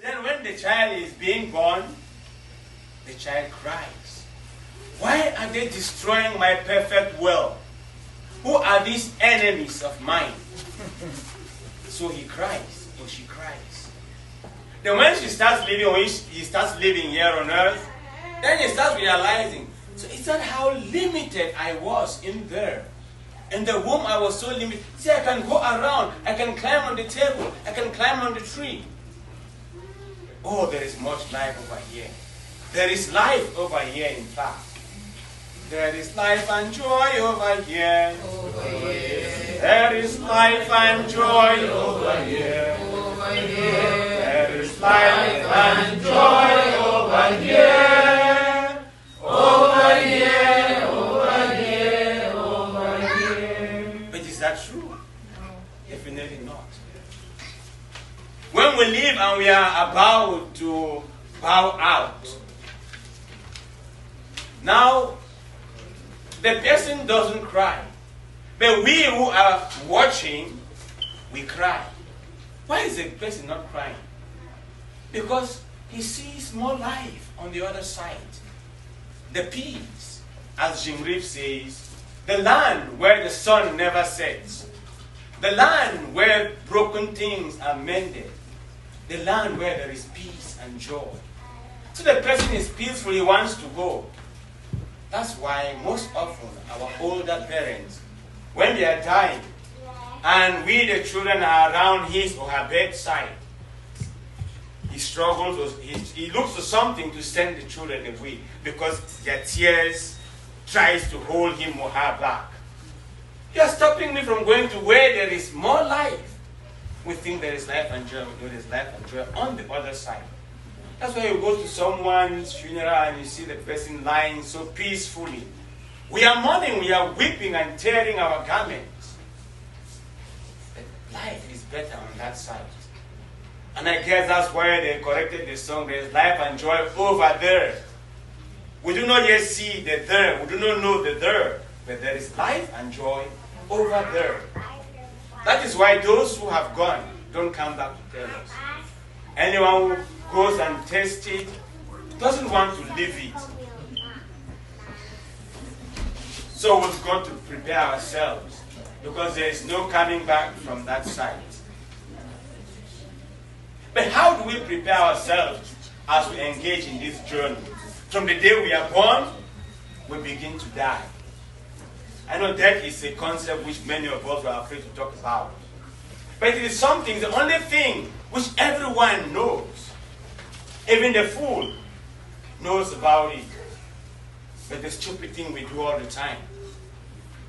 But then when the child is being born, the child cries. Why are they destroying my perfect will? Who are these enemies of mine? So he cries, or she cries. Then when she starts living, or he starts living here on earth, then he starts realizing, so is that how limited I was in there? In the womb I was so limited. See, I can go around, I can climb on the table, I can climb on the tree. Oh, there is much life over here. There is life over here, in fact. There is life and joy over here. There is life and joy over here. There is life and joy over here. Over here, over here, over here. But is that true? Definitely not. When we live and we are about to bow out, now the person doesn't cry. But we who are watching, we cry. Why is the person not crying? Because he sees more life on the other side. The peace, as Jim Reeves says, the land where the sun never sets, the land where broken things are mended, the land where there is peace and joy. So the person is peaceful, he wants to go. That's why most often our older parents, when they are dying, and we the children are around his or her bedside, he struggles, he looks for something to send the children away because their tears tries to hold him or her back. You are stopping me from going to where there is more life. We think there is life and joy, there is life and joy on the other side. That's why you go to someone's funeral and you see the person lying so peacefully. We are mourning, we are weeping and tearing our garments. But life is better on that side. And I guess that's why they corrected the song, there is life and joy over there. We do not yet see the there, we do not know the there, but there is life and joy over there. That is why those who have gone don't come back to tell us. Anyone who goes and tastes it doesn't want to live it. So we've got to prepare ourselves because there is no coming back from that side. But how do we prepare ourselves as we engage in this journey? From the day we are born, we begin to die. I know death is a concept which many of us are afraid to talk about. But it is something, the only thing which everyone knows. Even the fool knows about it. But the stupid thing we do all the time.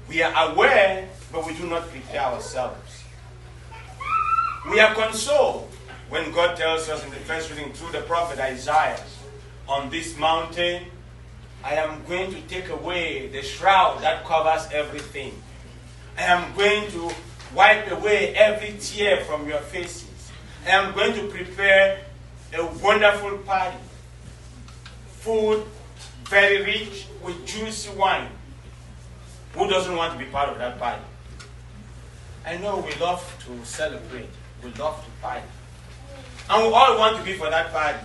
We are aware, but we do not prepare ourselves. We are consoled when God tells us in the first reading through the prophet Isaiah, on this mountain, I am going to take away the shroud that covers everything. I am going to wipe away every tear from your faces. I am going to prepare a wonderful party. Food, very rich, with juicy wine. Who doesn't want to be part of that party? I know we love to celebrate. We love to party. And we all want to be for that party.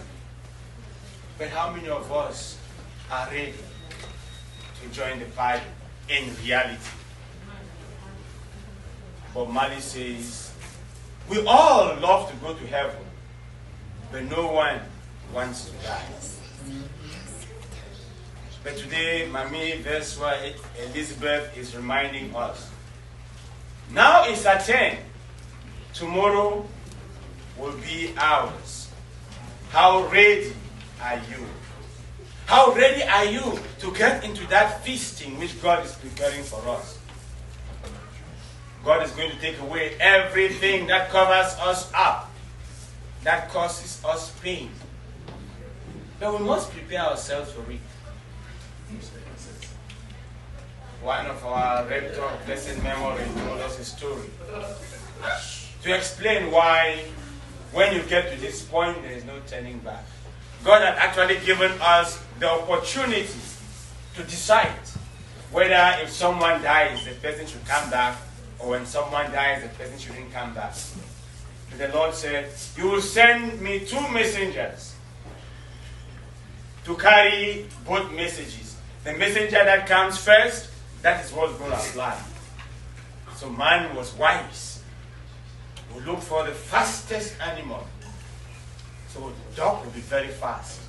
But how many of us are ready to join the party in reality? Bob Marley says, we all love to go to heaven, but no one wants to die. But today, Mami Verswa Elizabeth is reminding us, now it's at 10, tomorrow will be ours. How ready are you? How ready are you to get into that feasting which God is preparing for us? God is going to take away everything that covers us up, that causes us pain. But we must prepare ourselves for it. One of our rector of blessed memory told us a story to explain why when you get to this point there is no turning back. God had actually given us the opportunity to decide whether if someone dies, the person should come back, or when someone dies, the person shouldn't come back. The Lord said, you will send me 2 messengers to carry both messages. The messenger that comes first, that is what's going to apply. So man was wise. We look for the fastest animal. So the dog will be very fast.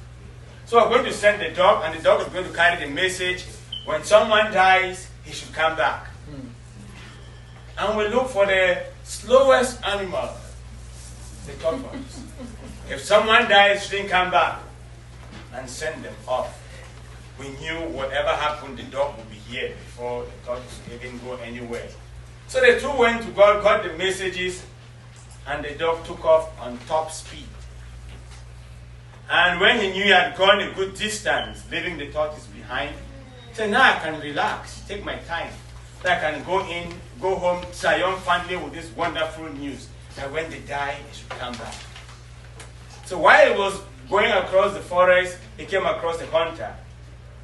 So we're going to send the dog, and the dog is going to carry the message. When someone dies, he should come back. And we look for the slowest animal, the tortoise. If someone dies, he shouldn't come back, and send them off. We knew whatever happened, the dog would be here before the tortoise didn't go anywhere. So the 2 went to God, got the messages, and the dog took off on top speed. And when he knew he had gone a good distance, leaving the tortoise behind, he said, now I can relax, take my time. So I can go home, triumphantly with this wonderful news that when they die, they should come back. So while he was going across the forest, he came across a hunter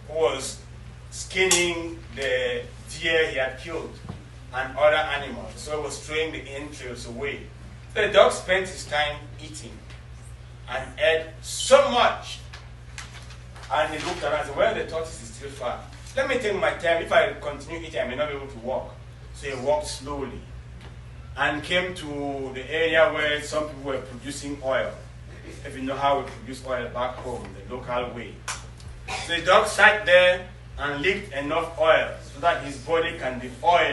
who was skinning the deer he had killed and other animals. So he was throwing the entrails away. So the dog spent his time eating and ate so much. And he looked around and said, well, the tortoise is still far. Let me take my time. If I continue eating, I may not be able to walk. So he walked slowly and came to the area where some people were producing oil. If you know how we produce oil back home, the local way. So the dog sat there and licked enough oil so that his body can be oiled.